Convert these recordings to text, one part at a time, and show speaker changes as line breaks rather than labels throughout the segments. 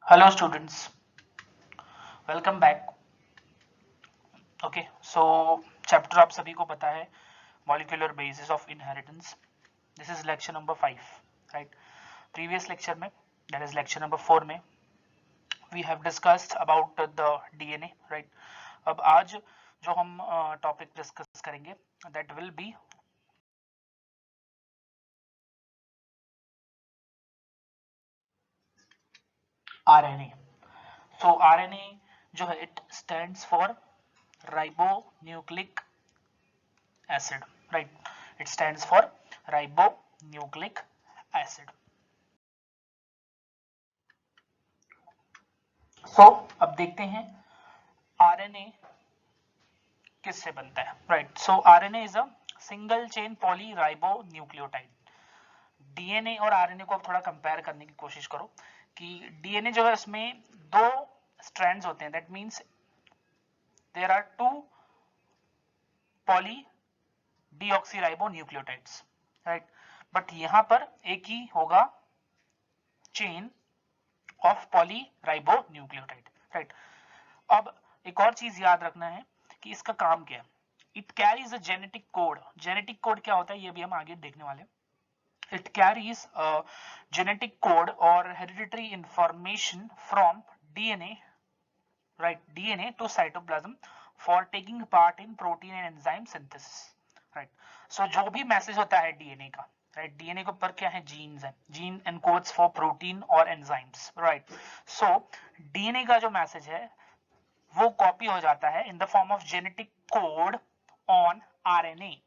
Hello students, welcome back. Okay, so chapter आप सभी को पता है, molecular basis of inheritance. This is lecture number 5, right. Previous lecture में, दैट इज लेक्चर नंबर 4 में, we have discussed about the DNA, right. अब आज जो हम टॉपिक डिस्कस करेंगे, that will be RNA. So RNA जो है, it stands for ribonucleic acid, right? It stands for ribonucleic acid. अब देखते हैं आरएनए किससे बनता है, right. So RNA is a single chain polyribonucleotide. DNA और आरएनए को आप थोड़ा कंपेयर करने की कोशिश करो कि डीएनए जो है उसमें दो स्ट्रैंड्स होते हैं, that means there are two poly deoxyribonucleotides, right. But यहां पर एक ही होगा चेन ऑफ पॉलीराइबोन्यूक्लियोटाइड, राइट। अब एक और चीज याद रखना है कि इसका काम क्या है। It carries a genetic code. Genetic code क्या होता है ये भी हम आगे देखने वाले हैं। It carries a genetic code और hereditary information from DNA, right, DNA to cytoplasm for taking part in protein and enzyme synthesis, right. So जो भी मैसेज होता है डीएनए का, राइट, डीएनए के ऊपर क्या है, जीन्स है, जीन एनकोड्स फॉर प्रोटीन और एंजाइम्स, राइट। सो डीएनए का जो मैसेज है वो कॉपी हो जाता है in the form of genetic code on RNA,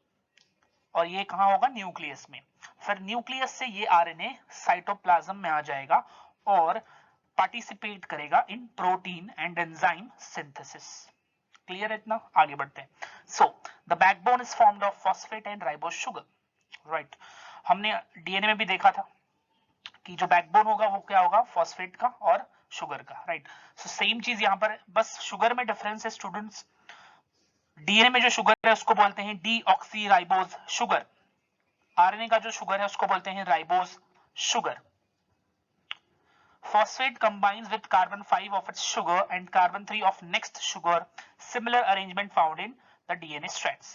और ये कहां होगा, न्यूक्लियस में। फिर न्यूक्लियस से ये आरएनए साइटोप्लाज्म में आ जाएगा और पार्टिसिपेट करेगा इन protein and enzyme synthesis. Clear है इतना? आगे बढ़ते हैं। So the backbone is formed of phosphate and ribose sugar, right. हमने डीएनए में भी देखा था कि जो बैकबोन होगा वो क्या होगा, फॉस्फेट का और शुगर का, राइट। सो सेम चीज यहां पर, बस शुगर में डिफरेंस है स्टूडेंट्स। डीएनए में जो शुगर है उसको बोलते हैं डीऑक्सीराइबोज शुगर, आरएनए का जो शुगर है उसको बोलते हैं ribose sugar. Phosphate combines with carbon 5 of its sugar and carbon 3 of next sugar. Similar arrangement found in the DNA strands.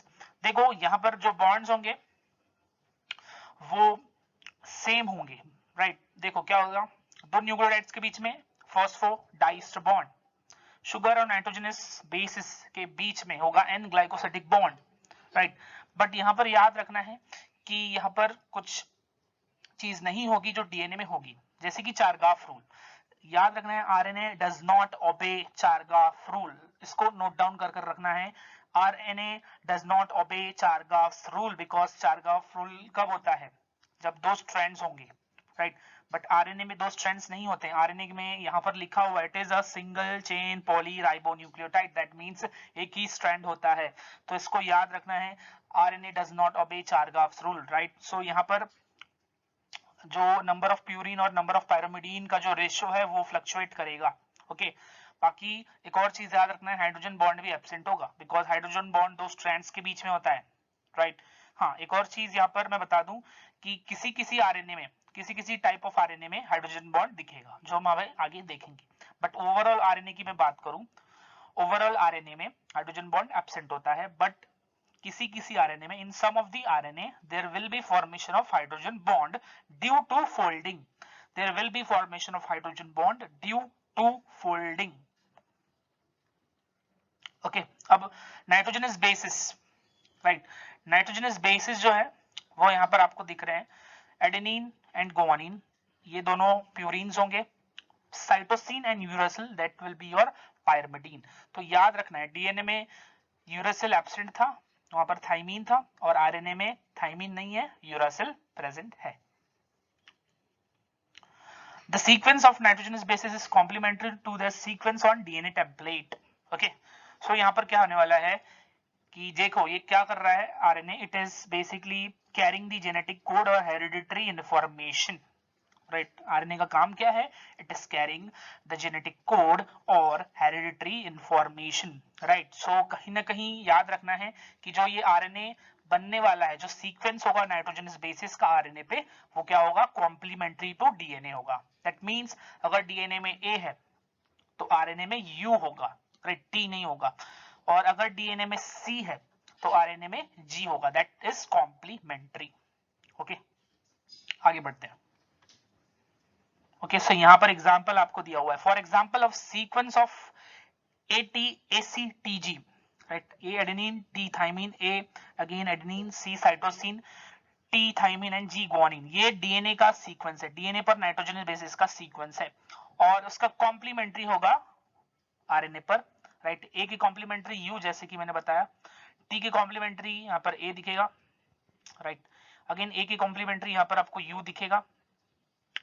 देखो यहां पर जो बॉन्ड्स होंगे वो सेम होंगे, राइट। देखो क्या होगा, दो न्यूक्लियोटाइड्स के बीच में फॉस्फोडाइस्टर बॉन्ड, शुगर और नाइट्रोजनस बेसिस के बीच में होगा N glycosidic bond, right. But यहां पर याद रखना है कि यहां पर कुछ चीज नहीं होगी जो डीएनए में होगी, जैसे कि चारगाफ रूल। याद रखना है, RNA does not obey चारगाफ rule, इसको नोट डाउन कर रखना है। RNA does not obey चारगाफ rule because चारगाफ rule कब होता है, जब दो स्ट्रैंड्स होंगे, राइट। बट आरएनए में दो स्ट्रैंड्स नहीं होते हैं। आरएनए में यहां पर लिखा हुआ it is a single chain polyribonucleotide, that means एक ही स्ट्रैंड होता है, तो इसको याद रखना है। RNA does not obey चारगाफ rule, right. सो यहां पर जो नंबर ऑफ प्यूरिन और नंबर ऑफ पायरोमिडीन का जो रेशियो है वो फ्लक्चुएट करेगा, ओके। बाकी एक और चीज याद रखना है, हाइड्रोजन बॉन्ड भी एब्सेंट होगा बिकॉज हाइड्रोजन बॉन्ड दो स्ट्रैंड्स के बीच में होता है, राइट। हाँ, एक और चीज यहाँ पर मैं बता दूं कि किसी किसी आरएनए में, किसी किसी टाइप ऑफ आरएनए में हाइड्रोजन बॉन्ड दिखेगा, जो हम आगे देखेंगे। बट ओवरऑल आरएनए की मैं बात करूं, ओवरऑल आरएनए में हाइड्रोजन बॉन्ड एब्सेंट होता है, बट किसी आरएनए में, in some of the RNA there will be formation of hydrogen bond due to folding, there will be formation of hydrogen bond due to folding, okay. अब nitrogenous bases, right, nitrogenous bases जो है वो यहां पर आपको दिख रहे हैं, एडेनिन एंड गुआनिन, ये दोनों प्यूरिन्स होंगे। Cytosine and uracil, that will be your pyrimidine. तो याद रखना है, डीएनए में यूरासिल एब्सेंट था, वहां पर थाइमीन था, और आरएनए में थाइमीन नहीं है, यूरासिल प्रेजेंट है। The sequence of nitrogenous bases is complementary to the sequence on DNA template. Okay, so यहाँ पर क्या होने वाला है कि देखो ये क्या कर रहा है RNA, it is basically carrying the genetic code और हेरिडिटरी इंफॉर्मेशन, राइट। आरएनए का काम क्या है, it is carrying the genetic code और हेरिडिटरी इंफॉर्मेशन, राइट। सो कहीं ना कहीं याद रखना है कि जो ये आरएनए बनने वाला है, जो सीक्वेंस होगा नाइट्रोजनस बेसिस का आरएनए पे, वो क्या होगा, कॉम्प्लीमेंट्री टू डीएनए होगा। दैट मींस अगर डीएनए में ए है तो आरएनए में यू होगा, राइट, टी नहीं होगा। और अगर डीएनए में सी है तो आरएनए में जी होगा, दैट इज कॉम्प्लीमेंट्री। ओके, आगे बढ़ते हैं। ओके, सो यहां पर एग्जांपल आपको दिया हुआ है। For example of sequence of ATACTG, right? A adenine, T thymine, A again adenine, C cytosine, T thymine and G guanine। ये डीएनए का सीक्वेंस है, डीएनए पर नाइट्रोजन बेसिस का सीक्वेंस है, और उसका कॉम्प्लीमेंट्री होगा आरएनए पर, राइट। ए की कॉम्प्लीमेंट्री यू, जैसे कि मैंने बताया, टी की कॉम्प्लीमेंट्री यहाँ पर ए दिखेगा, राइट। अगेन ए की कॉम्प्लीमेंट्री यहाँ पर आपको यू दिखेगा,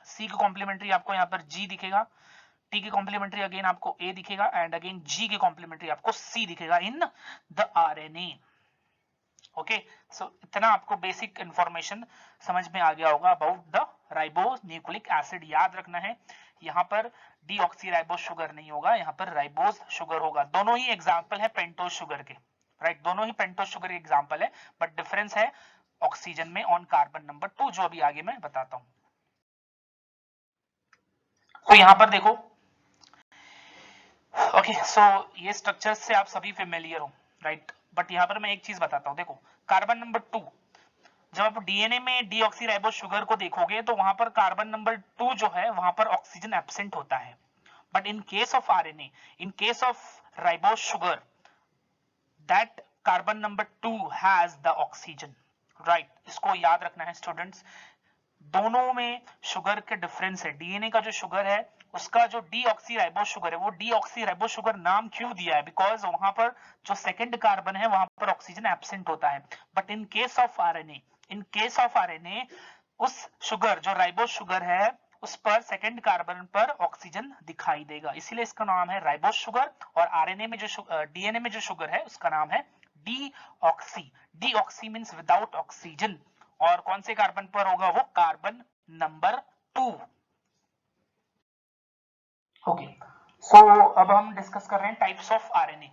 सी की कॉम्प्लीमेंट्री आपको यहाँ पर जी दिखेगा, टी की कॉम्प्लीमेंट्री अगेन आपको ए दिखेगा, एंड अगेन जी की कॉम्प्लीमेंट्री आपको सी दिखेगा इन द आरएनए। ओके, सो इतना आपको बेसिक इंफॉर्मेशन समझ में आ गया होगा about the ribo nucleic acid. याद रखना है, यहाँ पर डीऑक्सीराइबोस शुगर नहीं होगा, यहाँ पर राइबोस शुगर होगा। दोनों ही एग्जाम्पल है पेंटोस शुगर के, राइट, दोनों ही पेंटोस शुगर के एग्जाम्पल है, बट डिफरेंस है ऑक्सीजन में ऑन कार्बन नंबर 2, जो अभी आगे मैं बताता हूं। तो यहां पर देखो, ओके, सो ये स्ट्रक्चर्स से आप सभी फेमिलियर हो, राइट, बट यहां पर मैं एक चीज बताता हूं। देखो, कार्बन नंबर 2, जब आप डीएनए में डीऑक्सीराइबोस शुगर को देखोगे तो वहां पर कार्बन नंबर 2 जो है वहां पर ऑक्सीजन एब्सेंट होता है, but in case of RNA, in case of ribose sugar, that carbon number 2 has the oxygen, right. इसको याद रखना है स्टूडेंट्स, दोनों में शुगर के डिफरेंस है। डीएनए का जो शुगर है, उसका जो डीऑक्सीराइबोस शुगर है, वो डीऑक्सीराइबोस शुगर नाम क्यों दिया है, बिकॉज वहां पर जो सेकंड कार्बन है वहां पर ऑक्सीजन एब्सेंट होता है। But in case of RNA, in case of RNA, उस शुगर जो राइबोस शुगर है उस पर सेकंड कार्बन पर ऑक्सीजन दिखाई देगा, इसीलिए इसका नाम है राइबोस शुगर। और आरएनए में जो डीएनए में जो शुगर है उसका नाम है deoxy. Deoxy means without oxygen, और कौन से कार्बन पर होगा, वो कार्बन नंबर 2। ओके, सो अब हम डिस्कस कर रहे हैं टाइप्स ऑफ आरएनए,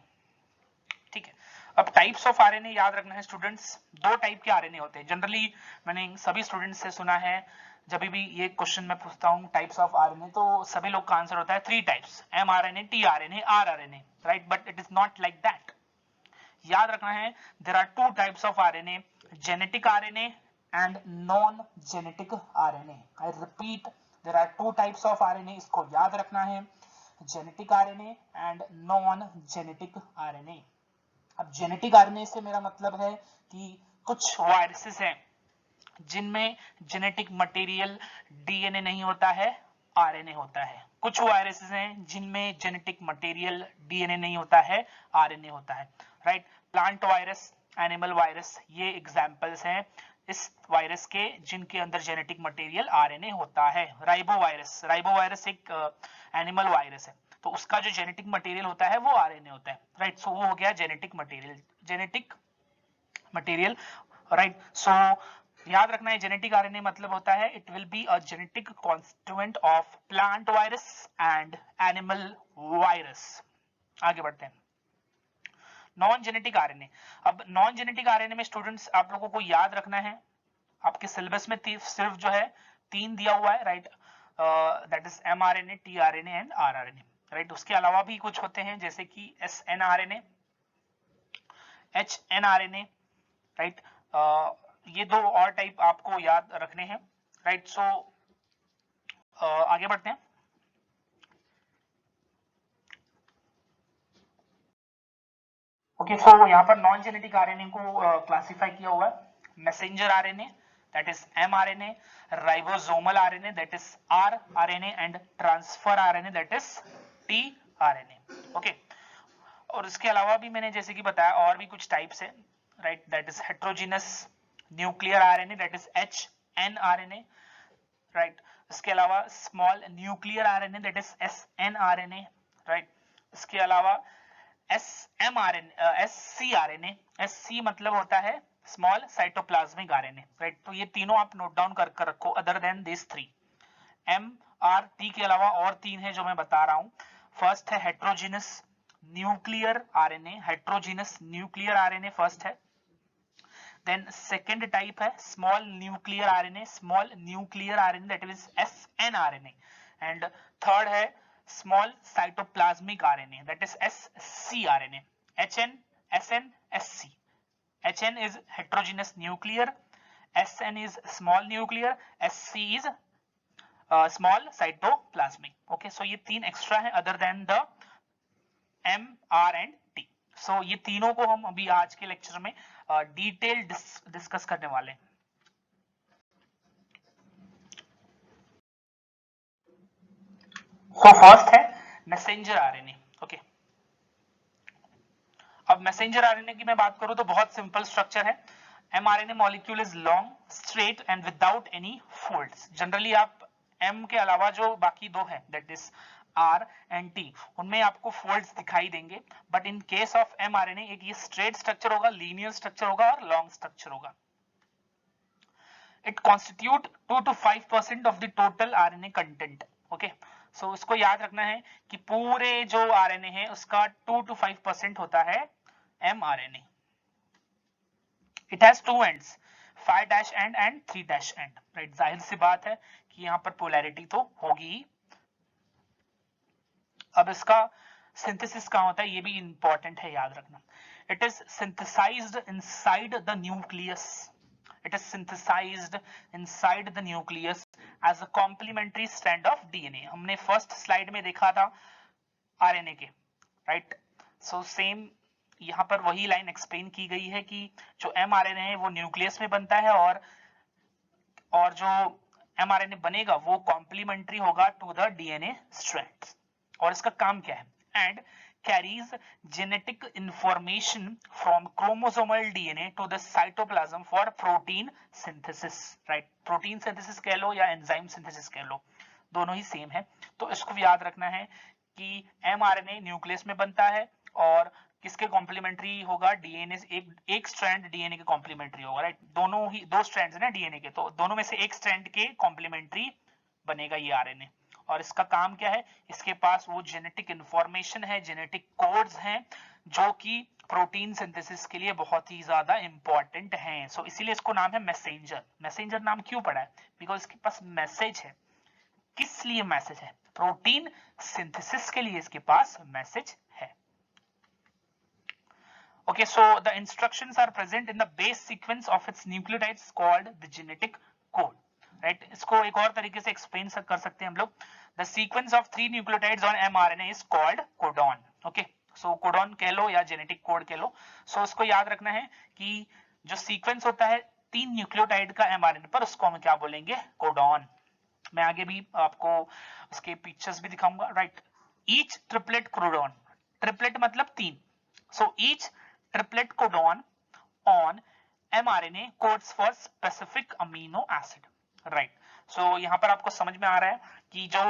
ठीक है। अब टाइप्स ऑफ आरएनए याद रखना है स्टूडेंट्स, दो टाइप के आरएनए होते हैं। जनरली मैंने सभी स्टूडेंट्स से सुना है, जब भी ये क्वेश्चन मैं पूछता हूँ टाइप्स ऑफ आरएनए, तो सभी लोग का आंसर होता है 3 types, mRNA, tRNA, rRNA, right, but it is not like that. याद रखना है, there are 2 types of RNA, genetic RNA and non genetic RNA. I repeat, there are 2 types of RNA, इसको याद रखना है, genetic RNA and non genetic RNA. अब genetic RNA से मेरा मतलब है कि कुछ वायरसेस हैं जिनमें जेनेटिक मटेरियल डीएनए नहीं होता है, आरएनए होता है। कुछ वायरसेस हैं जिनमें जेनेटिक मटेरियल डीएनए नहीं होता है, आरएनए होता है, right. Plant virus, animal virus, ये एग्जांपल्स हैं इस वायरस के जिनके अंदर जेनेटिक मटेरियल आरएनए होता है। राइबो वायरस एक एनिमल वायरस है, तो उसका जो जेनेटिक मटेरियल होता है वो आरएनए होता है, राइट। सो वो हो गया जेनेटिक मटेरियल, राइट। सो याद रखना है, जेनेटिक आरएनए मतलब होता है it will be a genetic constituent of plant virus and animal virus. आगे बढ़ते हैं, नॉन जेनेटिक आरएनए। अब नॉन जेनेटिक आरएनए में स्टूडेंट्स आप लोगों को याद रखना है, आपके सिलेबस में सिर्फ जो है 3 दिया हुआ है, right, that is mRNA, tRNA and rRNA, right. उसके अलावा भी कुछ होते हैं जैसे कि snRNA, hnRNA, राइट। ये 2 और टाइप आपको याद रखने हैं, राइट। सो आगे बढ़ते हैं। ओके, सो यहाँ पर नॉन जेनेटिक आरएनए को क्लासिफाई किया हुआ है, messenger RNA that is mRNA, ribosomal RNA that is rRNA and transfer RNA that is tRNA। Okay, और इसके अलावा भी मैंने जैसे कि बताया और भी कुछ टाइप्स है, right, that is heterogeneous nuclear RNA that is hnRNA, right. इसके अलावा small nuclear RNA that is snRNA, right. इसके अलावा SC मतलब होता है स्मॉल साइटोप्लाज्मिक आरएनए, राइट। तो ये तीनों आप नोट डाउन कर रखो, अदर देन दिस 3। MRT के अलावा और 3 है जो मैं बता रहा हूं। फर्स्ट है heterogeneous nuclear RNA, heterogeneous nuclear RNA first है। देन सेकेंड टाइप है small nuclear RNA, small nuclear RNA that is SNRNA, and third है small cytoplasmic RNA that is SCRNA. HN, SN, SC. HN is heterogeneous nuclear, SN is small nuclear, SC is small cytoplasmic. Okay, so ये तीन extra है other than the M, R and T. So ये तीनों को हम अभी आज के लेक्चर में डिटेल डिस्कस करने वाले हैं. So फर्स्ट है मैसेंजर आरएनए. ओके, अब मैसेंजर आरएनए की मैं बात करूं तो बहुत सिंपल स्ट्रक्चर है. mRNA molecule is long, straight and without any folds. Generally आप M के अलावा जो बाकी दो है that is R and T, उनमें आपको फोल्ड्स दिखाई देंगे, but in case of mRNA एक ये स्ट्रेट स्ट्रक्चर होगा, लीनियर स्ट्रक्चर होगा और लॉन्ग स्ट्रक्चर होगा. It constitute 2 to 5% of the total RNA content. Okay, so इसको याद रखना है कि पूरे जो आरएनए है उसका 2 to 5% होता है mRNA. It has two ends, 5' end and 3' end. Right, जाहिर सी बात है कि यहाँ पर पोलैरिटी तो होगी. अब इसका सिंथेसिस कहाँ होता है ये भी इंपॉर्टेंट है, याद रखना. It is synthesised inside the nucleus. It is synthesized inside the nucleus as a complementary strand of DNA. हमने फर्स्ट स्लाइड में देखा था आरएनए के, राइट. सो सेम यहाँ पर वही लाइन एक्सप्लेन की गई है कि जो mRNA है वो न्यूक्लियस में बनता है और जो mRNA बनेगा वो कॉम्प्लीमेंट्री होगा टू द DNA स्ट्रैंड्स. और इसका काम क्या है? And carries genetic information from chromosomal DNA to the cytoplasm for protein synthesis. right, protein synthesis कह लो या enzyme synthesis कह लो, दोनों ही सेम है. तो इसको भी याद रखना है कि mRNA न्यूक्लियस में बनता है और किसके कॉम्प्लीमेंट्री होगा? डीएनए. एक स्ट्रैंड डीएनए के कॉम्प्लीमेंट्री होगा, राइट. दोनों ही दो स्ट्रैंड्स है ना डीएनए के, तो दोनों में से एक स्ट्रैंड के कॉम्प्लीमेंट्री बनेगा ये आरएनए. और इसका काम क्या है? इसके पास वो जेनेटिक इंफॉर्मेशन है, जेनेटिक कोड्स हैं जो कि प्रोटीन सिंथेसिस के लिए बहुत ही ज्यादा इंपॉर्टेंट हैं. सो इसीलिए इसको नाम है मैसेंजर. मैसेंजर नाम क्यों पड़ा है? बिकॉज इसके पास मैसेज है. किस लिए मैसेज है? प्रोटीन सिंथेसिस के लिए इसके पास मैसेज है. Okay, so the instructions are present in the base sequence of its nucleotides called the genetic code. Right? इसको एक और तरीके से एक्सप्लेन कर सकते हैं हम लोग. The sequence of 3 nucleotides on mRNA is called codon. Okay, so codon कह लो या genetic code कह लो. So इसको याद रखना है कि जो सीक्वेंस होता है 3 न्यूक्लियोटाइड का mRNA पर, उसको हम क्या बोलेंगे? कोडॉन. मैं आगे भी आपको उसके पिक्चर्स भी दिखाऊंगा. Right, each triplet codon. Triplet मतलब 3. So each triplet codon on mRNA codes for specific amino acid. Right. So यहाँ पर आपको समझ में आ रहा है कि जो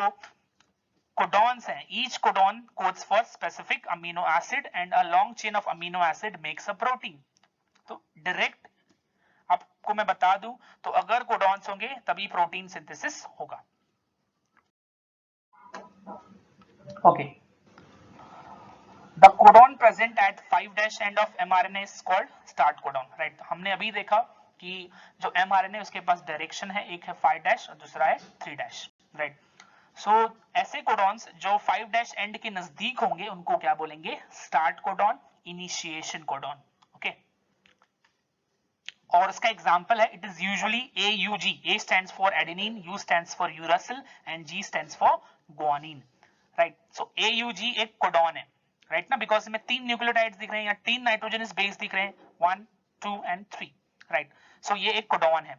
codons हैं, each codon codes for specific amino acid and a long chain of amino acid makes a protein. तो डायरेक्ट आपको मैं बता दूं तो अगर codons होंगे तभी प्रोटीन सिंथेसिस होगा. Okay. The codon present at 5' end of mRNA is called start codon. Right? हमने अभी देखा कि जो mRNA उसके पास डायरेक्शन है, एक है 5' और दूसरा है 3'. राइट. सो ऐसे कोडॉन्स जो 5' एंड के नजदीक होंगे उनको क्या बोलेंगे? Start codon, initiation codon. Okay, और इसका एग्जांपल है it is usually AUG. A stands for adenine, U stands for uracil and G stands for guanine. Right. So AUG एक कोडॉन है, राइट ना, बिकॉज इसमें 3 न्यूक्लियोटाइड्स दिख रहे हैं या 3 नाइट्रोजनस बेस दिख रहे हैं, 1, 2 and 3. राइट. सो ये एक कोडॉन है.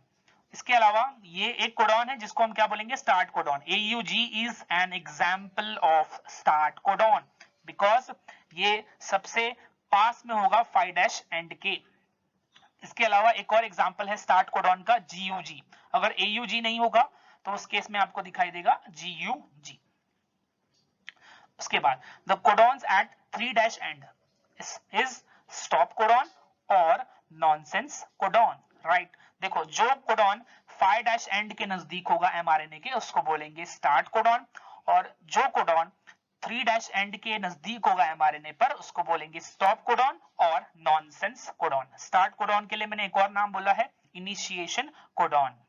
इसके अलावा ये एक कोडॉन है जिसको हम क्या बोलेंगे? Start codon. AUG is an example of start codon because ये सबसे पास में होगा 5' एंड के. इसके अलावा एक और एग्जांपल है स्टार्ट कोडॉन का, GUG. अगर AUG नहीं होगा तो उस केस में आपको दिखाई देगा GUG. उसके बाद the codons at 3' end is stop codon और nonsense codon. राइट. देखो, जो कोडॉन 5' end के नजदीक होगा mRNA के उसको बोलेंगे स्टार्ट कोडॉन, और जो कोडॉन 3' एंड के नजदीक होगा एमआरएनए पर, उसको बोलेंगे स्टॉप कोडॉन और नॉनसेंस कोडॉन। स्टार्ट कोडॉन के लिए मैंने एक और नाम बोला है, इनिशिएशन कोडॉन।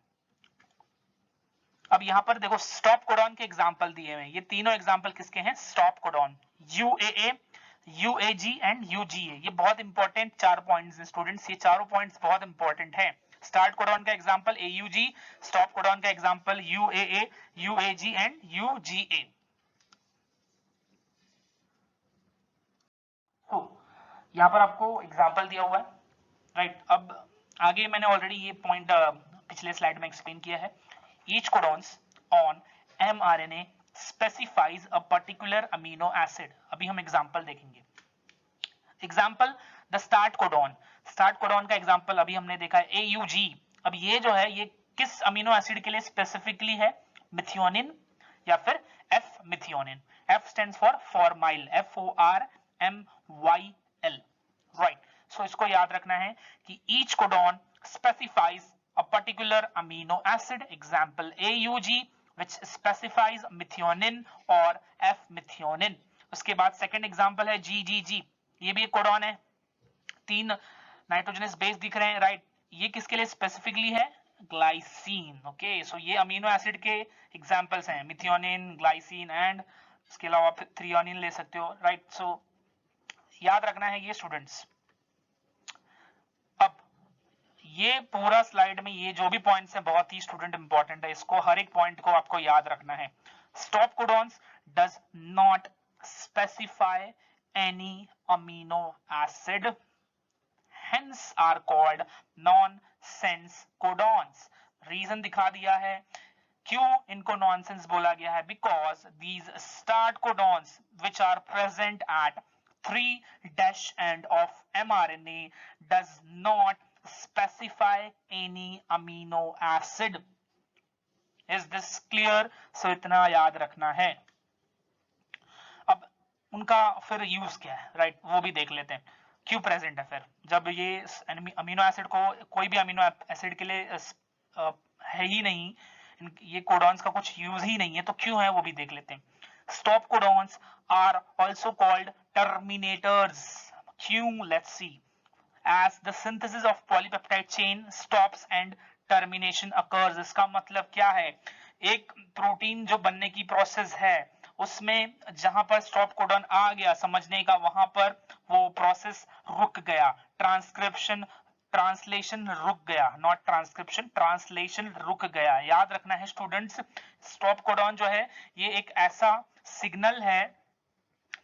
अब यहां पर देखो स्टॉप कोडॉन के एग्जांपल दिए हुए हैं, ये तीनों एग्जांपल किसके हैं? Stop codon, यूएए, यूएजी and UGA. ये बहुत इंपॉर्टेंट 4 पॉइंट्स हैं स्टूडेंट्स, ये चारों पॉइंट्स बहुत इंपॉर्टेंट हैं। स्टार्ट कोडॉन का एग्जांपल एयूजी, स्टॉप कोडॉन का एग्जांपल यूएए, यूएजी एंड यूजीए। तो यहां पर आपको एग्जांपल दिया हुआ है, राइट। अब आगे मैंने ऑलरेडी ये पॉइंट पिछले स्लाइड में एक्सप्लेन किया है। Each codons on mRNA specifies a particular amino acid. अभी हम एग्जांपल देखेंगे। Example the start codon. Start codon का एग्जांपल अभी हमने देखा है एयूजी। अब ये जो है ये किस अमीनो एसिड के लिए स्पेसिफिकली है? मिथियोनिन या फिर F methionine. F stands for formyl, FORMYL, right. So इसको याद रखना है कि each codon specifies a particular amino acid, example AUG which specifies methionine और F-methionine। उसके बाद सेकंड एग्जांपल है GGG, ये भी एक कोडॉन है, 3 नाइट्रोजनस बेस दिख रहे हैं, राइट। ये किसके लिए स्पेसिफिकली है? ग्लाइसिन। ओके, सो ये अमीनो एसिड के एग्जांपल्स हैं, मिथियोनिन, ग्लाइसिन एंड इसके अलावा फिर थ्रियोनिन ले सकते हो, राइट। सो याद रखना है ये स्टूडेंट्स। अब ये पूरा स्लाइड में ये जो भी पॉइंट्स हैं बहुत ही स्टूडेंट इंपॉर्टेंट है, इसको हर एक पॉइंट को आपको याद रखना है। Stop codons does not specify any amino acid, hence are called nonsense codons। Reason दिखा दिया है क्यों इनको नॉनसेंस बोला गया है, because these start codons which are present at 3' end of mRNA does not specify any amino acid। is this clear? so इतना याद रखना है। अब उनका फिर यूज क्या है, राइट, वो भी देख लेते हैं। क्यों प्रेजेंट है? फिर जब ये अमीनो एसिड को, कोई भी अमीनो एसिड के लिए है ही नहीं, ये कोडॉन्स का कुछ यूज ही नहीं है, तो क्यों है वो भी देख लेते हैं। Stop codons are also called terminators. क्यों? Let's see. as the synthesis of polypeptide chain stops and termination occurs। इसका मतलब क्या है? एक प्रोटीन जो बनने की प्रोसेस है उसमें जहां पर स्टॉप कोडॉन आ गया समझने का, वहां पर वो प्रोसेस रुक गया, ट्रांसक्रिप्शन ट्रांसलेशन रुक गया, नॉट ट्रांसक्रिप्शन, ट्रांसलेशन रुक गया। याद रखना है स्टूडेंट्स, स्टॉप कोडॉन जो है ये एक ऐसा सिग्नल है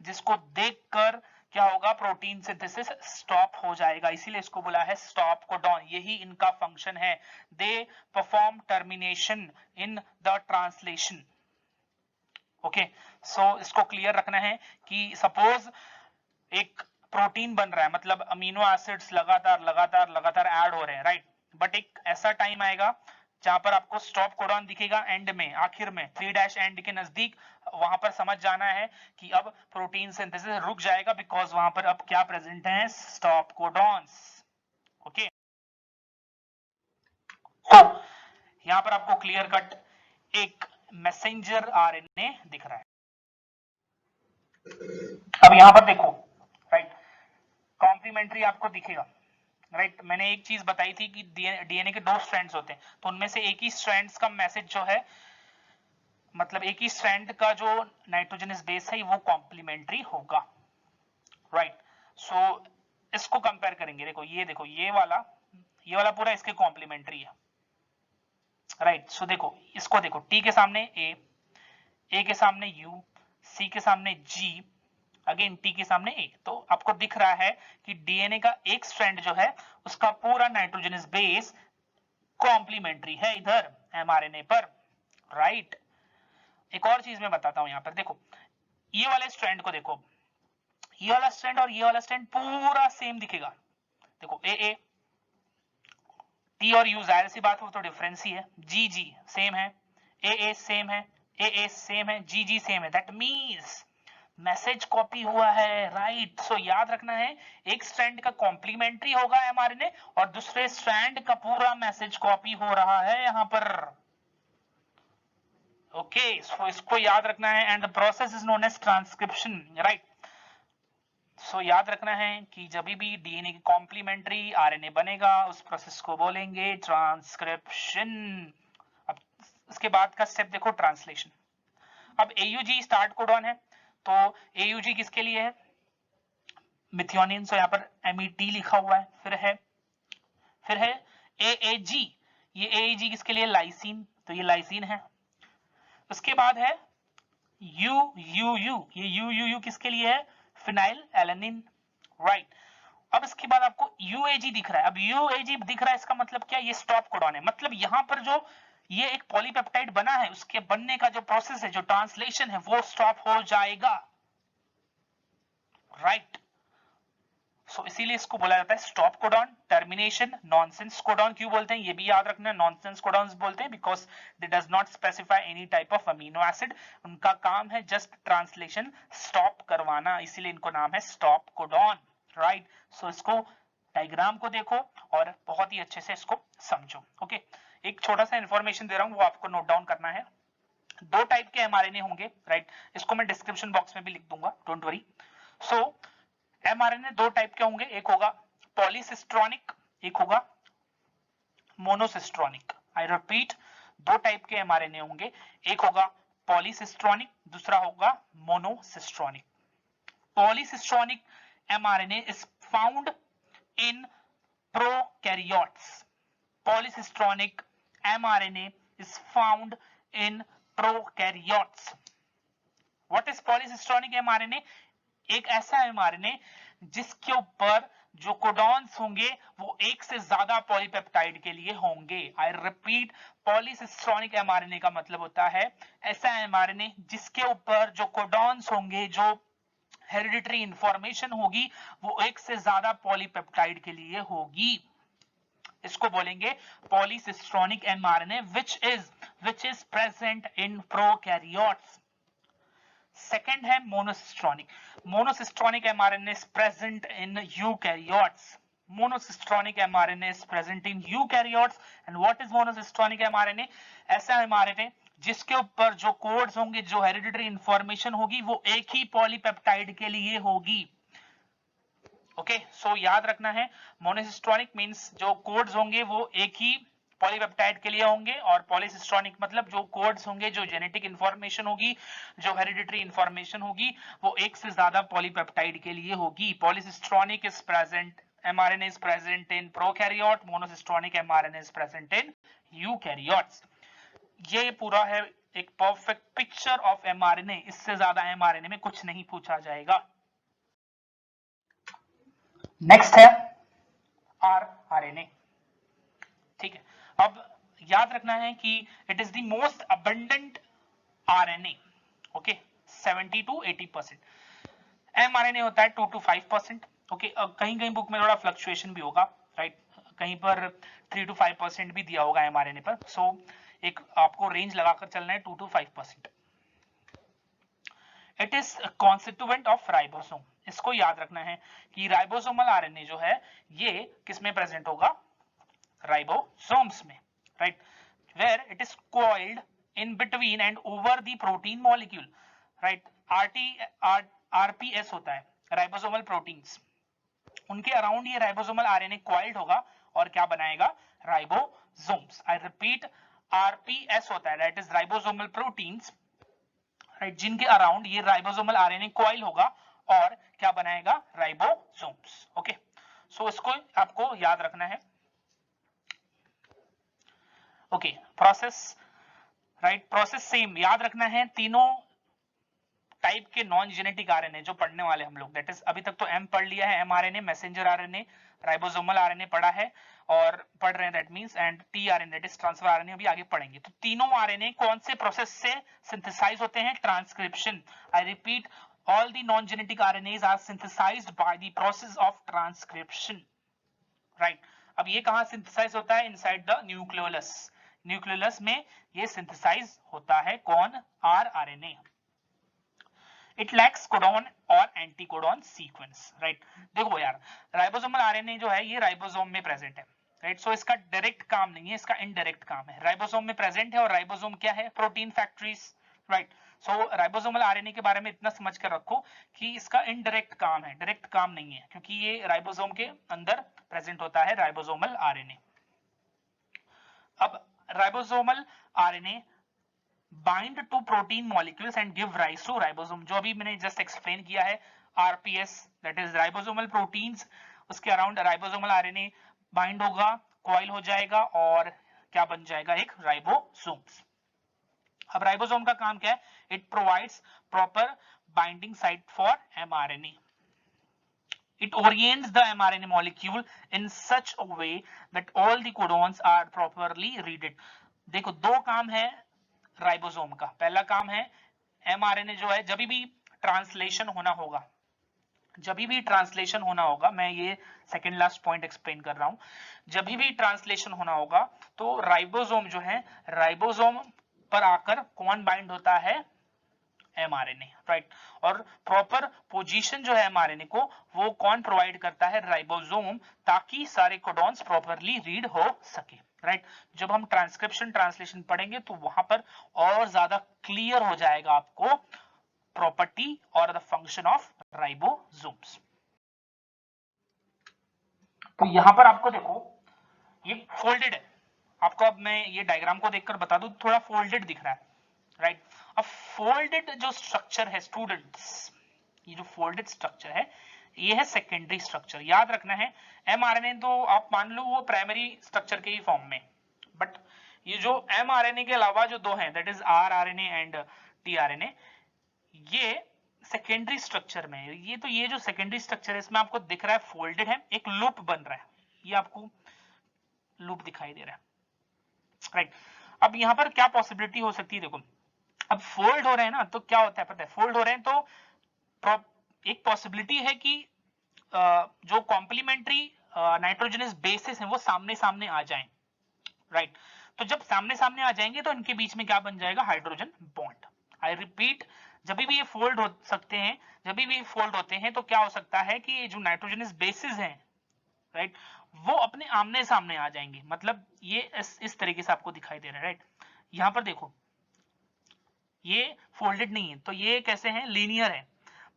जिसको देखकर क्या होगा? प्रोटीन सिंथेसिस स्टॉप हो जाएगा, इसीलिए इसको बोला है स्टॉप कोडॉन। यही इनका फंक्शन है, they perform termination in the translation. Okay, so इसको क्लियर रखना है कि सपोज एक प्रोटीन बन रहा है, मतलब अमीनो एसिड्स लगातार लगातार लगातार ऐड हो रहे हैं, राइट। बट एक ऐसा टाइम आएगा जहां पर आपको स्टॉप कोडॉन दिखेगा एंड में, आखिर में 3' एंड के नजदीक, वहां पर समझ जाना है कि अब प्रोटीन सिंथेसिस रुक जाएगा, बिकॉज वहां पर अब क्या प्रेजेंट है? Stop codons. ओके, तो यहां पर आपको क्लियर कट एक मैसेंजर आरएनए दिख रहा है। अब यहां पर देखो, राइट, कॉम्प्लीमेंट्री आपको दिखेगा, राइट। मैंने एक चीज बताई थी कि डीएनए के 2 स्ट्रैंड्स होते हैं, तो उनमें से एक ही स्ट्रैंड्स का मैसेज जो है, मतलब एक ही स्ट्रैंड का जो नाइट्रोजनस बेस है वो कॉम्प्लीमेंट्री होगा, राइट। सो इसको कंपेयर करेंगे, देखो ये देखो, ये वाला पूरा इसके कॉम्प्लीमेंट्री है, राइट। सो देखो इसको देखो, टी के सामने ए के सामने यू, सी के सामने जी, अगेन टी के सामने ए। तो आपको दिख रहा है कि डीएनए का एक स्ट्रैंड जो है उसका पूरा नाइट्रोजनस बेस कॉम्प्लीमेंट्री है इधर एमआरएनए पर, राइट। एक और चीज मैं बताता हूं, यहां पर देखो, ये वाले स्ट्रैंड को देखो, ये वाला स्ट्रैंड और ये वाला स्ट्रैंड पूरा सेम दिखेगा। देखो ए टी और यू जाहिर सी बात हो तो डिफरेंस ही है, जी जी सेम है, ए सेम है, ए सेम है, जी सेम है, दैट मींस मैसेज कॉपी हुआ है, राइट। सो याद रखना है, एक स्ट्रैंड का कॉम्प्लीमेंट्री होगा एमआरएनए और दूसरे स्ट्रैंड का पूरा मैसेज कॉपी हो रहा है यहां पर, ओके, सो इसको याद रखना है and the process is known as transcription, right. So याद रखना है कि जब भी डीएनए की कॉम्प्लीमेंट्री आरएनए बनेगा उस प्रोसेस को बोलेंगे ट्रांसक्रिप्शन। अब इसके बाद का स्टेप देखो, ट्रांसलेशन। अब एयूजी स्टार्ट कोडॉन है, तो एयूजी किसके लिए है? मिथियोनिन, सो यहाँ पर MET लिखा हुआ है। फिर है AAG, ये AAG किसके लिए? लाइसिन, तो ये लाइसिन है। उसके बाद है UUU, ये UUU किसके लिए है? Phenyl alanine, right. अब इसके बाद आपको UAG दिख रहा है। अब UAG दिख रहा है, इसका मतलब क्या? ये स्टॉप कोडॉन है। मतलब यहां पर जो ये एक पॉलीपेप्टाइड बना है, उसके बनने का जो प्रोसेस है, जो ट्रांसलेशन है, वो स्टॉप हो जाएगा, राइट। सो इसीलिए इसको बोला जाता है stop codon. Termination nonsense codon क्यों बोलते हैं, ये भी याद रखना है। नॉनसेंस कोडॉन बोलते हैं because they does not specify any type of amino acid. उनका काम है जस्ट ट्रांसलेशन स्टॉप करवाना, इसीलिए इनको नाम है स्टॉप कोडॉन, राइट। सो इसको डायग्राम को देखो और बहुत ही अच्छे से इसको समझो, ओके। एक छोटा सा इंफॉर्मेशन दे रहा हूं, वो आपको नोट डाउन करना है। दो टाइप के mRNA होंगे, राइट। इसको मैं डिस्क्रिप्शन बॉक्स में भी लिख दूंगा, डोंट वरी। सो mRNA दो टाइप के होंगे, एक होगा पॉलीसिस्ट्रॉनिक, एक होगा मोनोसिस्ट्रॉनिक। आई रिपीट, दो टाइप के mRNA होंगे, एक होगा पॉलीसिस्ट्रॉनिक, दूसरा होगा monocistronic. Polycistronic mRNA is found in prokaryotes. Polycistronic mRNA is found in prokaryotes. What is polycistronic mRNA? एक ऐसा mRNA जिसके ऊपर जो कोडॉन्स होंगे वो एक से ज्यादा पॉलीपेप्टाइड के लिए होंगे। आई रिपीट, पॉलीसिस्ट्रॉनिक mRNA का मतलब होता है ऐसा mRNA जिसके ऊपर जो कोडॉन्स होंगे, जो हेरिडिटरी इंफॉर्मेशन होगी, वो एक से ज्यादा पॉलीपेप्टाइड के लिए होगी। इसको बोलेंगे polycistronic mRNA which is present in prokaryotes. Second है monocistronic. Monocistronic mRNA is present in eukaryotes. Monocystronic mRNA is present in eukaryotes. And what is monocystronic mRNA? ऐसा mRNA जिसके ऊपर जो कोड्स होंगे, जो हेरिडिटरी इंफॉर्मेशन होगी, वो एक ही पॉलीपेप्टाइड के लिए होगी। ओके, सो याद रखना है, मोनोसिस्ट्रॉनिक मींस जो कोड्स होंगे वो एक ही पॉलीपेप्टाइड के लिए होंगे, और पॉलीसिस्ट्रॉनिक मतलब जो कोड्स होंगे, जो जेनेटिक इंफॉर्मेशन होगी, जो हेरिडिटरी इंफॉर्मेशन होगी, वो एक से ज्यादा पॉलीपेप्टाइड के लिए होगी। Polycistronic is present mRNA is present in prokaryote, monocystronic mRNA is present in eukaryotes. ये पूरा है एक परफेक्ट पिक्चर ऑफ mRNA। इससे ज्यादा mRNA में कुछ नहीं पूछा जाएगा। नेक्स्ट है rRNA, ठीक है। अब याद रखना है कि it is the most abundant RNA, okay, 70 to 80%। mRNA होता है 2 to 5%, ओके। कहीं कहीं बुक में थोड़ा फ्लक्चुएशन भी होगा, राइट, कहीं पर 3 to 5% भी दिया होगा mRNA पर। सो एक आपको रेंज लगाकर चलना है 2 to 5%। It is constituent of ribosome. इसको याद रखना है कि राइबोसोमल आरएनए जो है ये किसमें प्रेजेंट होगा? राइबोसोम्स में, right, where it is coiled in between and over the protein molecule, right. RPS होता है राइबोसोमल प्रोटीन्स, उनके अराउंड ये राइबोसोमल आरएनए कॉइल्ड होगा और क्या बनाएगा? राइबोसोम्स। आई रिपीट, RPS होता है, that is ribosomal proteins, right, जिनके अराउंड ये राइबोसोमल आरएनए कॉइल होगा और क्या बनाएगा? Ribosomes, okay. सो इसको आपको याद रखना है, okay. Process, right, process same याद रखना है। तीनों टाइप के नॉन जेनेटिक आरएनए जो पढ़ने वाले हम लोग, दैट इज अभी तक तो एम पढ़ लिया है, mRNA, messenger RNA, ribosomal RNA पढ़ा है और पढ़ रहे हैं, that means, and tRNA that is transfer RNA अभी आगे पढ़ेंगे। तो तीनों आरएनए कौन से प्रोसेस से सिंथेसाइज होते हैं? Transcription. I repeat, all the non-genetic RNAs are synthesized by the process of transcription, right? अब ये कहां सिंथेसाइज होता है? Inside the nucleolus. न्यूक्लियोलस में ये सिंथेसाइज होता है, कौन? rRNA। इट लैक्स कोडॉन और एंटीकोडॉन सीक्वेंस, राइट। देखो यार, राइबोसोमल आरएनए जो है ये राइबोसोम में प्रेजेंट है, राइट। सो इसका डायरेक्ट काम नहीं है, इसका इनडायरेक्ट काम है। राइबोसोम में प्रेजेंट है और राइबोसोम क्या है? Protein factories, right. So ribosomal RNA के बारे में इतना समझ कर रखो कि इसका इनडायरेक्ट काम है, डायरेक्ट काम नहीं है, क्योंकि ये राइबोसोम के अंदर प्रेजेंट होता है राइबोसोमल आरएनए। अब ribosomal RNA bind to protein molecules and give rise to ribosome. जो अभी मैंने जस्ट एक्सप्लेन किया है, RPS that is ribosomal proteins, उसके अराउंड राइबोसोमल आरएनए बाइंड होगा, कॉइल हो जाएगा और क्या बन जाएगा? एक राइबोसोम्स। अब राइबोसोम का काम क्या है? It provides proper binding site for mRNA. It orients the mRNA molecule in such a way that all the codons are properly readed. देखो दो काम है राइबोसोम का। पहला काम है mRNA जो है, जब भी ट्रांसलेशन होना होगा, मैं ये सेकेंड लास्ट पॉइंट एक्सप्लेन कर रहा हूं, जब भी ट्रांसलेशन होना होगा तो राइबोसोम जो है, राइबोसोम पर आकर कौन बाइंड होता है? mRNA, right. और प्रॉपर पोजीशन जो है mRNA को, वो कौन प्रोवाइड करता है? राइबोसोम, ताकि सारे कोडॉन्स प्रॉपरली रीड हो सके, राइट। जब हम ट्रांसलेशन पढ़ेंगे तो वहां पर और ज्यादा क्लियर हो जाएगा आपको प्रॉपर्टी और द फंक्शन ऑफ राइबोसोम्स। तो यहां पर आपको देखो ये फोल्डेड है, आपको अब मैं ये डायग्राम को देखकर बता दूं, थोड़ा फोल्डेड दिख रहा है, राइट। अब फोल्डेड जो स्ट्रक्चर है स्टूडेंट्स, ये जो फोल्डेड स्ट्रक्चर है, ये है सेकेंडरी स्ट्रक्चर। याद रखना है, एमआरएनए तो आप मान लो वो प्राइमरी स्ट्रक्चर के ही फॉर्म में, बट ये जो एमआरएनए के अलावा जो दो हैं, that is rRNA and tRNA, ये सेकेंडरी स्ट्रक्चर में है। ये जो सेकेंडरी स्ट्रक्चर है, इसमें आपको दिख रहा है फोल्डेड है, एक लूप बन रहा है, ये आपको लूप दिखाई दे रहा है, राइट। अब यहां पर क्या पॉसिबिलिटी हो सकती है? देखो अब फोल्ड हो रहे हैं ना, तो क्या होता है पता है? फोल्ड हो रहे हैं तो एक पॉसिबिलिटी है कि जो कॉम्प्लीमेंट्री नाइट्रोजनस बेसिस हैं वो सामने सामने आ जाएं, राइट। तो जब सामने सामने आ जाएंगे तो इनके बीच में क्या बन जाएगा? Hydrogen bond. आई रिपीट, जब भी ये फोल्ड हो सकते हैं, जब भी फोल्ड होते हैं तो क्या हो सकता है कि जो नाइट्रोजनस बेसिस हैं, राइट, वो अपने आमने सामने आ जाएंगे। मतलब ये इस तरीके से आपको दिखाई दे रहा है, राइट। यहां पर देखो ये फोल्डेड नहीं है, तो ये कैसे है? लीनियर है।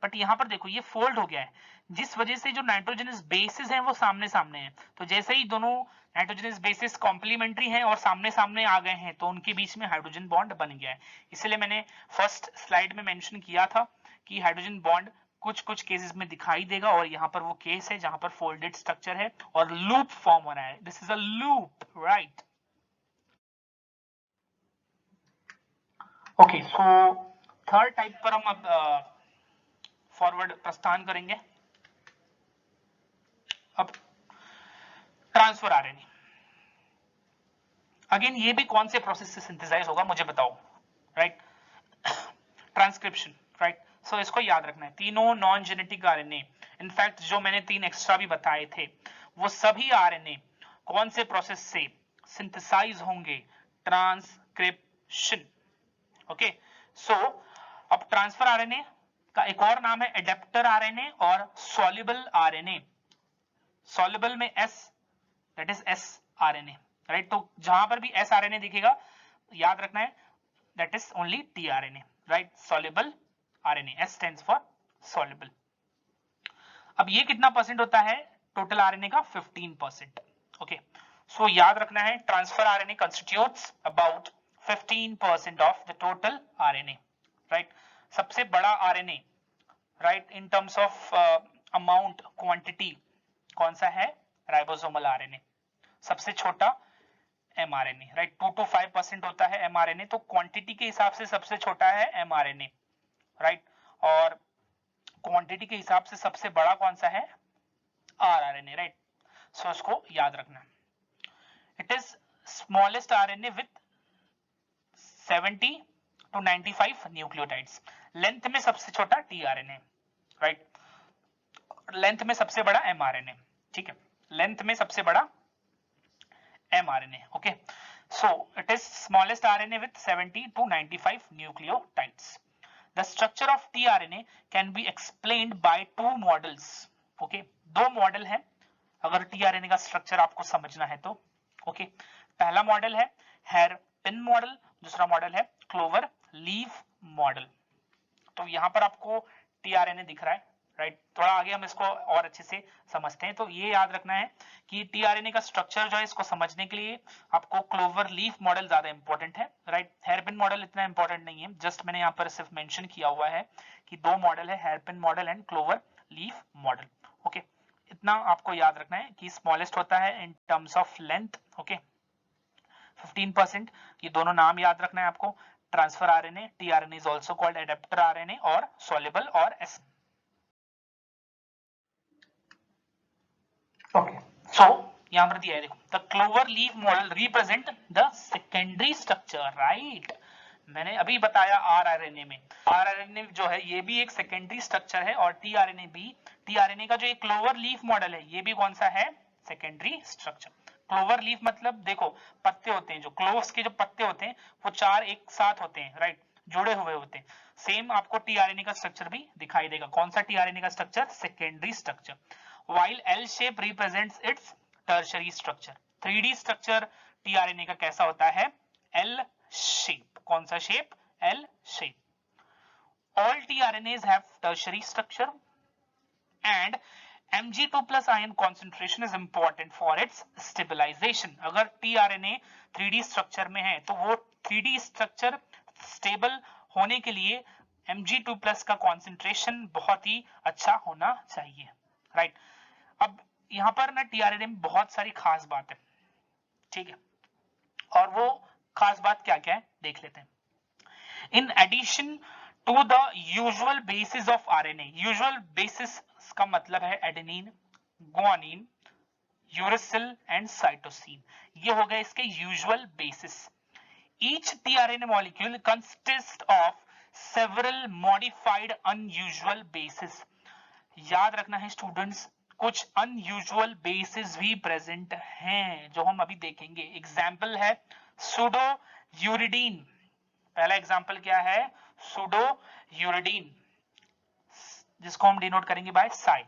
बट यहां पर देखो ये फोल्ड हो गया है, जिस वजह से जो नाइट्रोजनस बेसिस हैं वो सामने सामने हैं। तो जैसे ही दोनों नाइट्रोजनस बेसिस कॉम्प्लीमेंट्री हैं और सामने सामने आ गए हैं, तो उनके बीच में हाइड्रोजन बॉन्ड बन गया है। इसलिए मैंने फर्स्ट स्लाइड में मेंशन किया था कि हाइड्रोजन बॉन्ड कुछ कुछ केसेस में दिखाई देगा, और यहाँ पर वो केस है जहां पर फोल्डेड स्ट्रक्चर है और लूप फॉर्म हो रहा है। This is a loop, right. Okay, so third type पर हम अब फॉरवर्ड प्रस्थान करेंगे। अब ट्रांसफर आरएनए, अगेन ये भी कौन से प्रोसेस से सिंथेसाइज होगा मुझे बताओ, राइट। Transcription, right. सो इसको याद रखना है, तीनों नॉन जेनेटिक आरएनए, इनफैक्ट जो मैंने 3 एक्स्ट्रा भी बताए थे, वो सभी आरएनए कौन से प्रोसेस से सिंथेसाइज होंगे? Transcription, okay. सो अब ट्रांसफर आरएनए का एक और नाम है एडेप्टर आरएनए और सॉल्युबल आरएनए। सॉल्युबल में S, that is S RNA, right. तो जहां पर भी एस आरएनए दिखेगा याद रखना है, that is only T RNA, right. Soluble RNA, S stands for soluble. अब ये कितना परसेंट होता है टोटल आरएनए का? 15%, ओके। सो याद रखना है, transfer RNA constitutes about 15% of the total RNA, right. सबसे बड़ा RNA, right, in terms of amount, quantity, कौन सा है? Ribosomal RNA. सबसे छोटा एमआरएनए, राइट। 2 to 5% होता है एमआरएनए, तो क्वांटिटी के हिसाब से सबसे छोटा है एमआरएनए, राइट। और क्वांटिटी के हिसाब से सबसे बड़ा कौन सा है? RRNA, right. सो इसको याद रखना। It is smallest RNA with 70 to 95 nucleotides. Length में सबसे छोटा टीआरएनए, राइट। लेंथ में सबसे बड़ा एमआरएनए, ठीक है। लेंथ में सबसे बड़ा mRNA, okay. So it is smallest RNA with 70 to 95 nucleotides. The structure of tRNA can be explained by two models, okay. दो मॉडल है अगर टीआरएनए का स्ट्रक्चर आपको समझना है तो। ओके, पहला मॉडल है हेयरपिन मॉडल, दूसरा मॉडल है क्लोवर लीफ मॉडल। तो यहाँ पर आपको टीआरएनए दिख रहा है, राइट। थोड़ा आगे हम इसको और अच्छे से समझते हैं। तो ये याद रखना है कि टीआरएनए का स्ट्रक्चर जो है, इसको समझने के लिए आपको क्लोवर लीफ मॉडल ज्यादा इंपॉर्टेंट है, राइट। हेयरपिन मॉडल इतना इंपॉर्टेंट नहीं है, जस्ट मैंने यहाँ पर सिर्फ मेंशन किया हुआ है कि दो मॉडल है, hairpin model and clover leaf model. Okay, इतना आपको याद रखना है कि स्मॉलेस्ट होता है in terms of length, okay 15%। ये दोनों नाम याद रखना है आपको, transfer RNA, tRNA is also called adapter RNA और सॉल्युबल और एस। ओके, सो यहां पर दिया है देखो, the clover leaf model represent the secondary structure, right. मैंने अभी बताया आरआरएनए में, आरआरएनए जो है ये भी एक सेकेंडरी स्ट्रक्चर है, और टीआरएनए भी, टीआरएनए का जो एक क्लोवर लीफ मॉडल है ये भी कौन सा है, सेकेंडरी स्ट्रक्चर। क्लोवर लीफ मतलब देखो पत्ते होते हैं, जो क्लोव्स के जो पत्ते होते हैं वो चार एक साथ होते हैं, राइट, जुड़े हुए होते हैं। सेम आपको टीआरएनए का स्ट्रक्चर भी दिखाई देगा। कौन सा टीआरएनए का structure, secondary structure. while L shape represents its tertiary structure। 3D structure tRNA का कैसा होता है, L shape। कौन सा shape, L shape। all tRNAs have tertiary structure and Mg2 plus ion concentration is important for its stabilization। अगर tRNA 3D structure में है तो वो 3D स्ट्रक्चर स्टेबल होने के लिए Mg2 प्लस का कॉन्सेंट्रेशन बहुत ही अच्छा होना चाहिए, राइट। अब यहां पर ना टीआरएनए में बहुत सारी खास बात है, ठीक है, और वो खास बात क्या क्या है देख लेते हैं। In addition to the usual bases of RNA, usual bases का मतलब है adenine, guanine, uracil and cytosine, ये हो गए इसके usual bases. Each tRNA molecule consist of several modified unusual bases. याद रखना है स्टूडेंट्स, कुछ अनयूजुअल बेसिस भी प्रेजेंट हैं जो हम अभी देखेंगे। एग्जाम्पल है सुडो यूरिडीन, पहला एग्जाम्पल क्या है, सुडो यूरिडीन, जिसको हम डिनोट करेंगे बाय साई।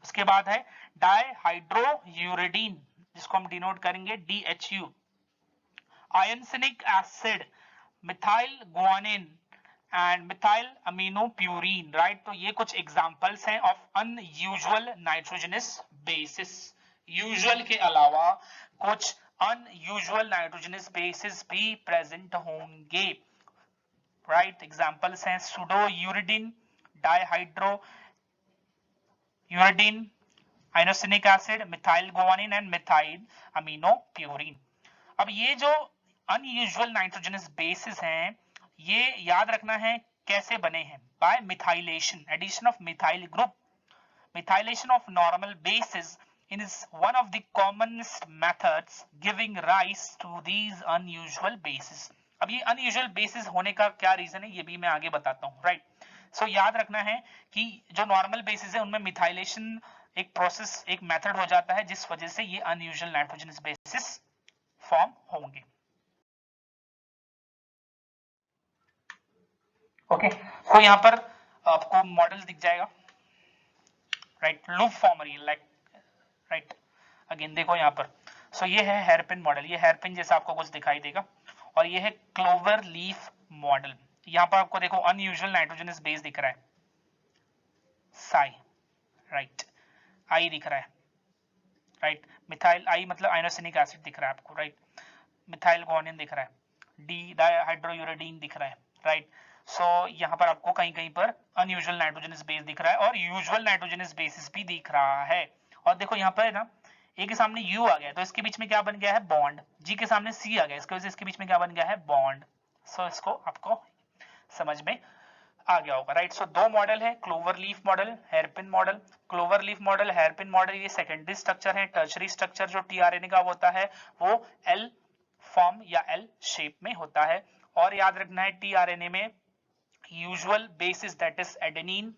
उसके बाद है डाइहाइड्रो यूरिडीन, जिसको हम डिनोट करेंगे DHU। Inosinic acid, methyl guanine and methyl aminopurine, right. तो ये कुछ एग्जांपल्स हैं of unusual nitrogenous bases. Usual के अलावा कुछ अनयूजुअल नाइट्रोजनस बेसिस भी प्रेजेंट होंगे, राइट। एग्जांपल्स हैं pseudouridine, dihydrouridine, inosinic acid, methyl guanine and methyl aminopurine. अब ये जो अनयूजुअल नाइट्रोजनस बेसिस हैं, ये याद रखना है कैसे बने हैं, by methylation, addition of methyl group. Methylation of normal bases is one of the commonest methods giving rise to these unusual bases। अब ये unusual bases होने का क्या रीजन है ये भी मैं आगे बताता हूँ, राइट। सो याद रखना है कि जो नॉर्मल बेसिस है उनमें मिथाइलेशन एक प्रोसेस, एक मेथड हो जाता है जिस वजह से ये अनयूजुअल नाइट्रोजनस बेसिस फॉर्म होंगे। ओके, तो यहाँ पर आपको मॉडल दिख जाएगा, right, loop farmer, like, right. Again देखो यहाँ पर, सो ये है हेयरपिन मॉडल, ये हेयरपिन जैसा आपको कुछ दिखाई देगा, और ये है क्लोवर लीफ मॉडल। यहाँ पर आपको देखो अनयूजुअल नाइट्रोजनस बेस दिख रहा है, साई, राइट, आई दिख रहा है, राइट, मिथाइल आई मतलब आइनोसिनिक एसिड दिख रहा है आपको, राइट, मिथाइल गुआनिन दिख रहा है, डी डाइहाइड्रोयूरिडीन दिख रहा है, राइट। सो यहाँ पर आपको कहीं कहीं पर अनयूजुअल नाइट्रोजनस बेस दिख रहा है और यूजुअल नाइट्रोजनस बेसिस भी दिख रहा है। और देखो यहाँ पर है ना, ए के सामने यू आ गया तो इसके बीच में क्या बन गया है, बॉन्ड। जी के सामने सी आ गया, इसकी वजह से इसके बीच में क्या बन गया है, बॉन्ड। सो इसको आपको समझ में आ गया होगा, राइट। सो दो मॉडल है, clover leaf model, hairpin model. Clover leaf model, hairpin model, ये सेकेंडरी स्ट्रक्चर है। टर्शरी स्ट्रक्चर जो टीआरएनए का होता है वो एल फॉर्म या एल शेप में होता है। और याद रखना है टीआरएनए में usual basis that is adenine,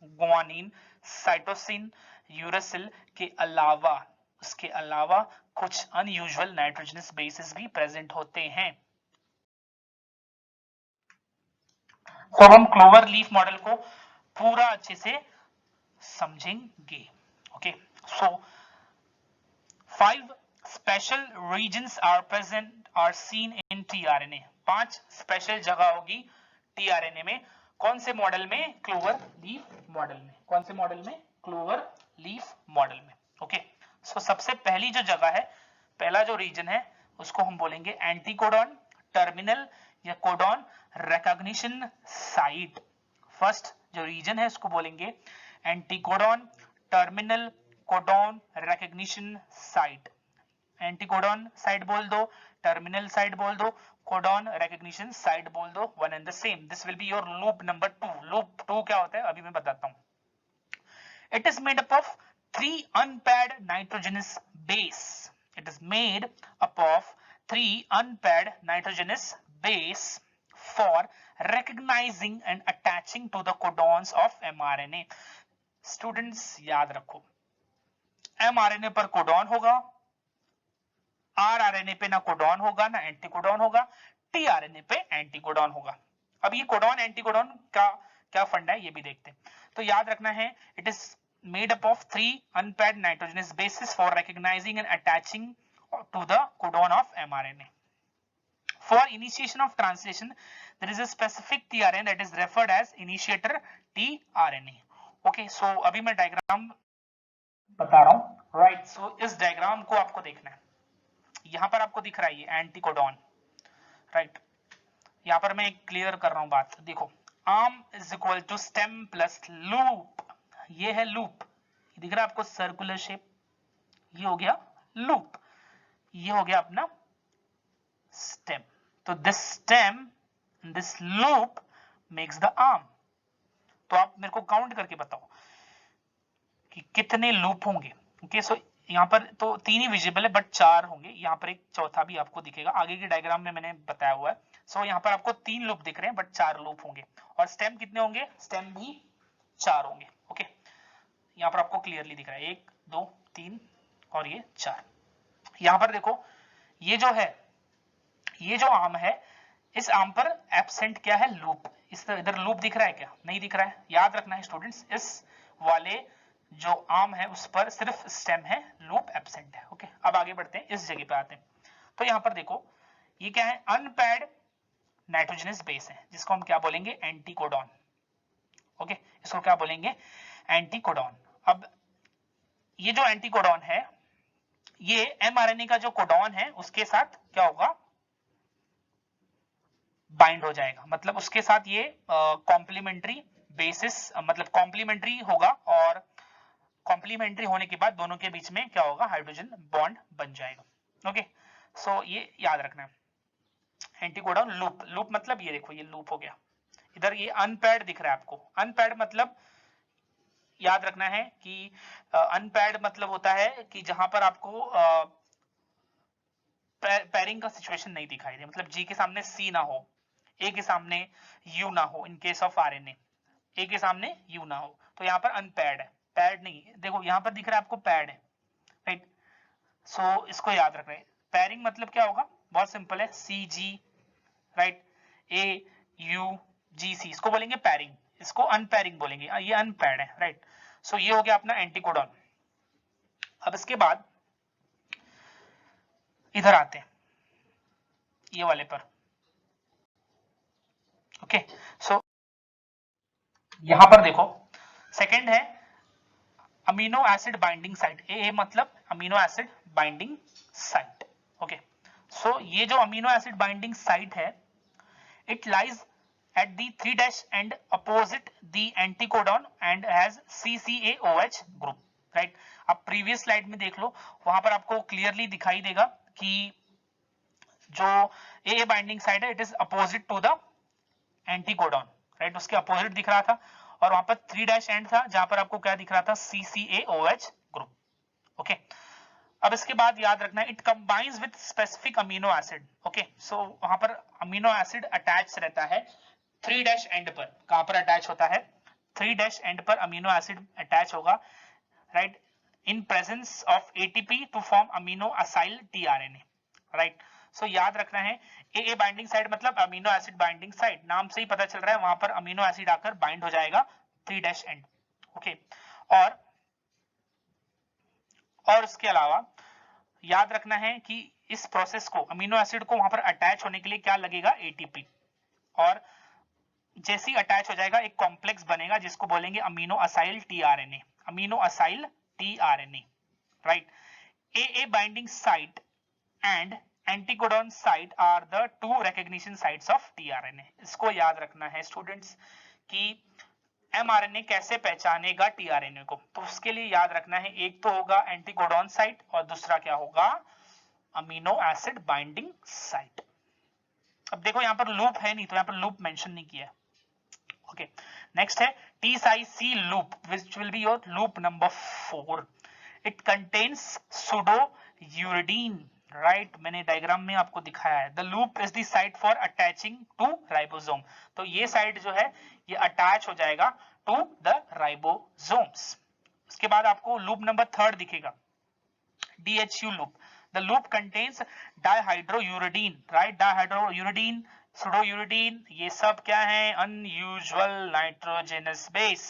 guanine, cytosine, uracil के अलावा, उसके अलावा कुछ अनयूजुअल नाइट्रोजनस बेसिस भी प्रेजेंट होते हैं। तो हम क्लोवर लीफ मॉडल को पूरा अच्छे से समझेंगे। Okay, so 5 special reasons are present are seen in tRNA. 5 special जगह होगी टीआरएनए में। कौन से मॉडल में? क्लोवर लीफ मॉडल में। कौन से मॉडल में? क्लोवर लीफ मॉडल में। ओके, सो सबसे पहली जो जगह है, पहला जो रीजन है उसको हम बोलेंगे एंटीकोडॉन टर्मिनल या कोडॉन रिकॉग्निशन साइट। फर्स्ट जो रीजन है उसको बोलेंगे anticodon terminal codon recognition site. Anticodon site बोल दो, टर्मिनल साइट बोल दो, कोडॉन रिकॉग्निशन साइट बोल दो, one and the same. This will be your loop number 2। Loop 2 क्या होता है अभी मैं बताता हूं। It is made up of 3 unpaired nitrogenous base. It is made up of 3 unpaired nitrogenous base for recognizing and attaching to the codons of mRNA. Students याद रखो, mRNA पर कोडॉन होगा, rRNA पे ना कोडॉन होगा ना एंटीकोडॉन होगा, tRNA पे एंटीकोडॉन होगा। अब ये कोडॉन एंटीकोडॉन का क्या फंडा है ये भी देखते हैं। तो याद रखना है, it is made up of 3 unpaired nitrogenous bases for recognizing and attaching to the codon of mRNA. For initiation of translation, there is a specific tRNA that is referred as initiator tRNA. Okay, so अभी मैं diagram बता रहा हूं, right. सो इस diagram को आपको देखना है। यहां पर आपको दिख रहा है ये एंटीकोडॉन, राइट। यहां पर मैं क्लियर कर रहा हूं बात। देखो, arm is equal to stem plus loop. ये है लूप, दिख रहा है आपको सर्कुलर शेप, ये हो गया लूप, ये हो गया अपना स्टेम। तो this stem this loop makes the arm. तो आप मेरे को काउंट करके बताओ कि कितने लूप होंगे। ओके, सो यहाँ पर तो 3 ही विजिबल है बट 4 होंगे। यहाँ पर एक चौथा भी आपको दिखेगा, आगे के डायग्राम में मैंने बताया हुआ है। सो यहाँ पर आपको 3 लूप दिख रहे हैं बट 4 लूप होंगे। और स्टेम कितने होंगे? स्टेम भी 4 होंगे। ओके, यहाँ पर आपको क्लियरली दिख रहा है 1 2 3 और ये 4। यहाँ पर देखो, ये जो है, ये जो आर्म है, इस आर्म पर एब्सेंट क्या है? लूप। इस इधर लूप दिख रहा है क्या? नहीं दिख रहा है। याद रखना है स्टूडेंट्स, इस वाले जो आर्म है उस पर सिर्फ स्टेम है, लूप एब्सेंट है। ओके, अब आगे बढ़ते हैं, इस जगह पे आते हैं। तो यहाँ पर देखो, ये क्या है? अनपैड नाइट्रोजनस बेस है, जिसको हम क्या बोलेंगे? एंटीकोडॉन। ओके, इसको क्या बोलेंगे? एंटीकोडॉन। अब ये जो एंटीकोडॉन है, ये एमआरएनए का जो कोडॉन है उसके साथ क्या होगा? बाइंड हो जाएगा। मतलब उसके साथ ये कॉम्प्लीमेंट्री बेसिस, मतलब कॉम्प्लीमेंट्री होगा, और कॉम्प्लीमेंट्री होने के बाद दोनों के बीच में क्या होगा? हाइड्रोजन बॉन्ड बन जाएगा। ओके, सो ये याद रखना है। एंटीकोडॉन लूप, लूप मतलब ये देखो, ये लूप हो गया। इधर ये अनपैड दिख रहा है आपको। अनपैड मतलब याद रखना है कि अनपैड मतलब होता है कि जहां पर आपको पैरिंग का सिचुएशन नहीं दिखाई दे, मतलब जी के सामने सी ना हो, ए के सामने यू ना हो, इन केस ऑफ आरएनए ए के सामने यू ना हो, तो यहाँ पर अनपैड है, पैड नहीं। देखो यहाँ पर दिख रहा है आपको पैड है, राइट। सो इसको याद रखना है। पैरिंग मतलब क्या होगा? बहुत सिंपल है, सी जी, राइट, ए यू जी सी, इसको बोलेंगे पैरिंग, इसको अनपैरिंग बोलेंगे। ये अनपैड है, राइट। सो ये हो गया अपना एंटीकोडॉन। अब इसके बाद इधर आते हैं, ये वाले पर। ओके, सो यहां पर देखो, सेकंड है amino acid binding site. A मतलब amino acid binding site. Okay, so ये जो अमीनो एसिड बाइंडिंग साइट है, it lies at the 3' end opposite the anticodon and has CCAOH group, right। अब प्रीवियस स्लाइड में देख लो, वहां पर आपको क्लियरली दिखाई देगा कि जो ए बाइंडिंग साइड है, it is opposite to the anticodon, right. उसके अपोजिट दिख रहा था, और वहां पर 3' एंड था जहां पर आपको क्या दिख रहा था? CCAOH group. ओके, अब इसके बाद याद रखना है, it combines with specific amino acid. Okay, so वहां पर अमीनो एसिड अटैच रहता है 3' एंड पर। कहां पर अटैच होता है? 3' एंड पर अमीनो एसिड अटैच होगा, right, in presence of ATP to form amino acyl tRNA, right. So याद रखना है, ए बाइंडिंग साइड मतलब अमीनो एसिड बाइंडिंग साइड, नाम से ही पता चल रहा है वहां पर अमीनो एसिड आकर बाइंड हो जाएगा 3' एंड। ओके, और इसके अलावा याद रखना है कि इस प्रोसेस को, अमीनो एसिड को वहां पर अटैच होने के लिए क्या लगेगा, एटीपी, और जैसे ही अटैच हो जाएगा एक कॉम्प्लेक्स बनेगा जिसको बोलेंगे amino acyl tRNA, amino acyl tRNA, right. AA binding site and anticodon site are the two recognition sites of tRNA. इसको याद रखना है स्टूडेंट्स कि एमआरएनए कैसे पहचानेगा टीआरएनए को, तो उसके लिए याद रखना है एक तो होगा एंटीकोडॉन साइट और दूसरा क्या होगा, अमीनो एसिड बाइंडिंग साइट। अब देखो यहाँ पर लूप है नहीं तो यहाँ पर लूप मेंशन नहीं किया है। ओके, नेक्स्ट है T-Cy-C loop which will be your loop number 4. It contains pseudouridine, right? मैंने डायग्राम में आपको दिखाया है। The loop is the site for attaching to ribosome. तो ये साइट जो है ये अटैच हो जाएगा to the ribosomes. उसके बाद आपको लूप नंबर 3 दिखेगा, DHU loop. The loop contains dihydrouridine, right? Dihydrouridine, pseudouridine, ये सब क्या है, unusual nitrogenous base.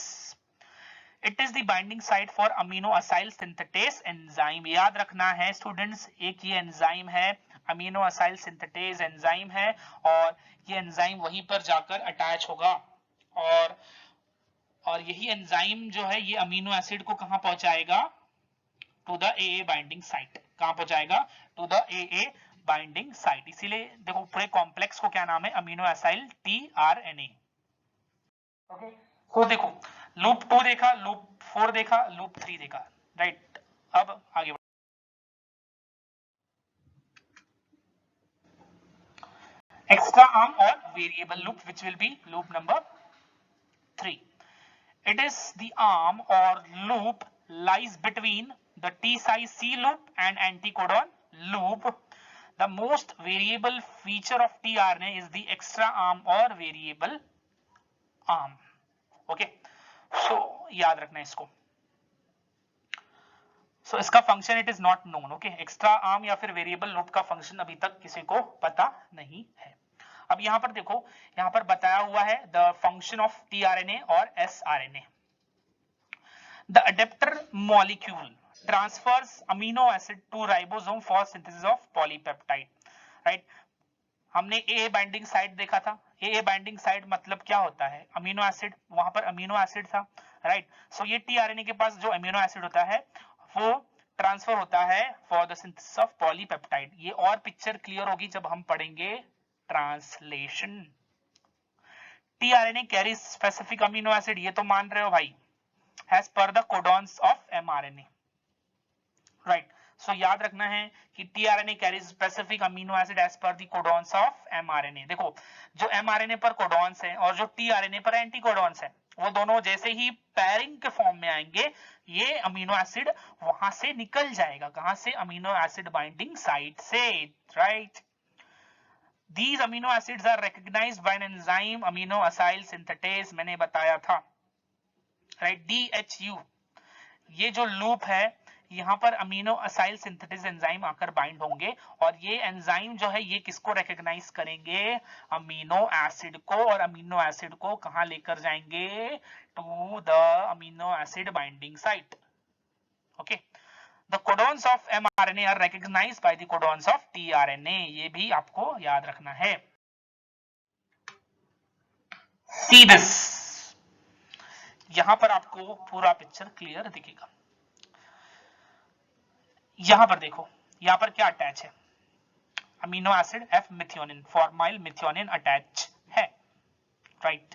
It is the binding site for amino acyl synthetase enzyme. याद रखना है स्टूडेंट्स, एक ये एंजाइम है, अमीनो असाइल सिंथेटेज एंजाइम है, और ये एंजाइम वहीं पर जाकर अटैच होगा, और यही एंजाइम जो है ये अमीनो एसिड को कहां पहुंचाएगा, to the AA binding site. कहां पहुंचाएगा, to the AA binding site. इसीलिए देखो पूरे कॉम्प्लेक्स को क्या नाम है, अमीनो एसाइल टीआरएनए। ओके, तो देखो लूप 2 देखा, लूप 4 देखा, लूप 3 देखा, राइट। अब आगे एक्स्ट्रा आर्म और variable loop which will be loop number 3. It is the arm or loop lies between the T-Cy-C loop and anticodon loop. The most variable feature of tRNA is the extra arm or variable arm. Okay, so याद रखना इसको। So इसका function it is not known. Okay, extra arm या फिर variable loop का function अभी तक किसी को पता नहीं है। अब यहां पर देखो, यहां पर बताया हुआ है द फंक्शन ऑफ टीआरएनए और sRNA. The adapter molecule transfers amino acid to ribosome for synthesis of polypeptide, right? हमने AA बाइंडिंग साइट देखा था। AA बाइंडिंग साइट मतलब क्या होता है, अमीनो एसिड, वहां पर अमीनो एसिड था, राइट। सो ये टीआरएनए के पास जो अमीनो एसिड होता है वो ट्रांसफर होता है for the synthesis of polypeptide. ये और पिक्चर क्लियर होगी जब हम पढ़ेंगे translation. TRNA carries specific amino acid, ये तो मान रहे हो भाई, as per the codons of mRNA, right. So याद रखना है कि tRNA carries specific amino acid as per the codons of mRNA. देखो जो एमआरएनए पर कोडॉन्स है और जो टीआरएनए पर एंटी कोडॉन्स है, वो दोनों जैसे ही पैरिंग के फॉर्म में आएंगे ये अमीनो एसिड वहां से निकल जाएगा। कहां से, अमीनो एसिड बाइंडिंग साइट से, right. These amino acids are recognized by an enzyme amino acyl synthetase, मैंने बताया था, राइट। DHU, ये जो लूप है यहां पर अमीनो असाइल सिंथेसिस एंजाइम आकर बाइंड होंगे, और ये एंजाइम जो है ये किसको रिकॉग्नाइज करेंगे, अमीनो एसिड को, और अमीनो एसिड को कहां लेकर जाएंगे, to the amino acid binding site. Okay, the codons of mRNA are recognised by the codons of tRNA, ये भी आपको याद रखना है। सी दिस, यहां पर आपको पूरा पिक्चर क्लियर दिखेगा। यहां पर देखो, यहां पर क्या अटैच है, amino acid F methionine, formyl methionine attach है, राइट।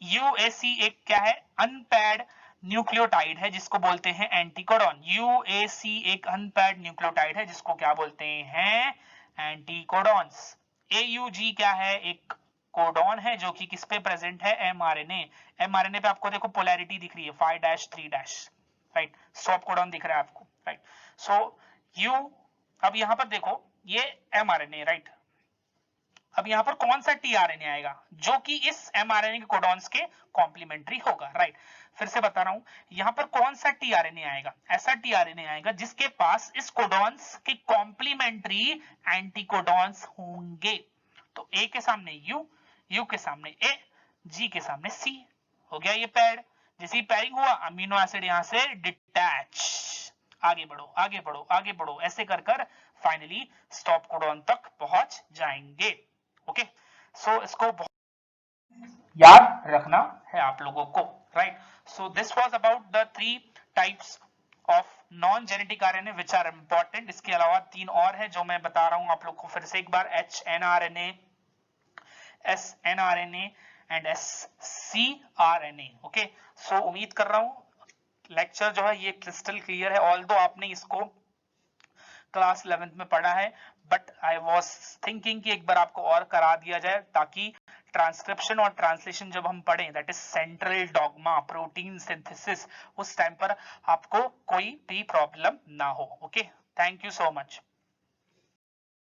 यूएसी एक क्या है, अनपैड न्यूक्लियोटाइड है जिसको बोलते हैं एंटीकोडॉन। यूएसी एक अनपैड न्यूक्लियोटाइड है जिसको क्या बोलते हैं, एंटीकोडॉन्स। एयूजी क्या है, एक कोडॉन है जो कि किस पे प्रेजेंट है, एमआरएनए। एमआरएनए पे आपको देखो पोलैरिटी दिख रही है 5-3-, राइट। स्टॉप कोडॉन दिख रहा है आपको, राइट। सो यू, अब यहां पर देखो ये एमआरएनए, राइट। अब यहां पर कौन सा टीआरएनए आएगा, जो कि इस एमआरएनए के कोडॉन्स के कॉम्प्लीमेंट्री होगा, राइट। फिर से बता रहा हूं, यहां पर कौन सा टीआरएनए आएगा, ऐसा टीआरएनए आएगा जिसके पास इस कोडॉन्स के कॉम्प्लीमेंट्री एंटीकोडॉन्स होंगे। तो ए के सामने यू, यू के सामने ए, जी के सामने सी, हो गया ये पैड। जैसे ही पैरिंग हुआ अमीनो एसिड यहां से डिटैच, आगे बढ़ो आगे बढ़ो आगे बढ़ो, ऐसे कर कर फाइनली स्टॉप कोडॉन तक पहुंच जाएंगे। ओके, सो इसको याद रखना है आप लोगों को, right. So this was about the 3 types of non genetic RNA which are important. इसके अलावा 3 और है जो मैं बता रहा हूं आप लोग को फिर से एक बार, HNRNA, SNRNA and SCRNA। Okay, so उम्मीद कर रहा हूं लेक्चर जो है ये क्रिस्टल क्लियर है। ऑल्दो आपने इसको क्लास 11th में पढ़ा है, बट आई वाज थिंकिंग कि एक बार आपको और करा दिया जाए ताकि ट्रांसक्रिप्शन और ट्रांसलेशन जब हम पढ़ें, that is central dogma, protein synthesis, उस टाइम पर आपको कोई भी प्रॉब्लम ना हो। Okay, thank you so much.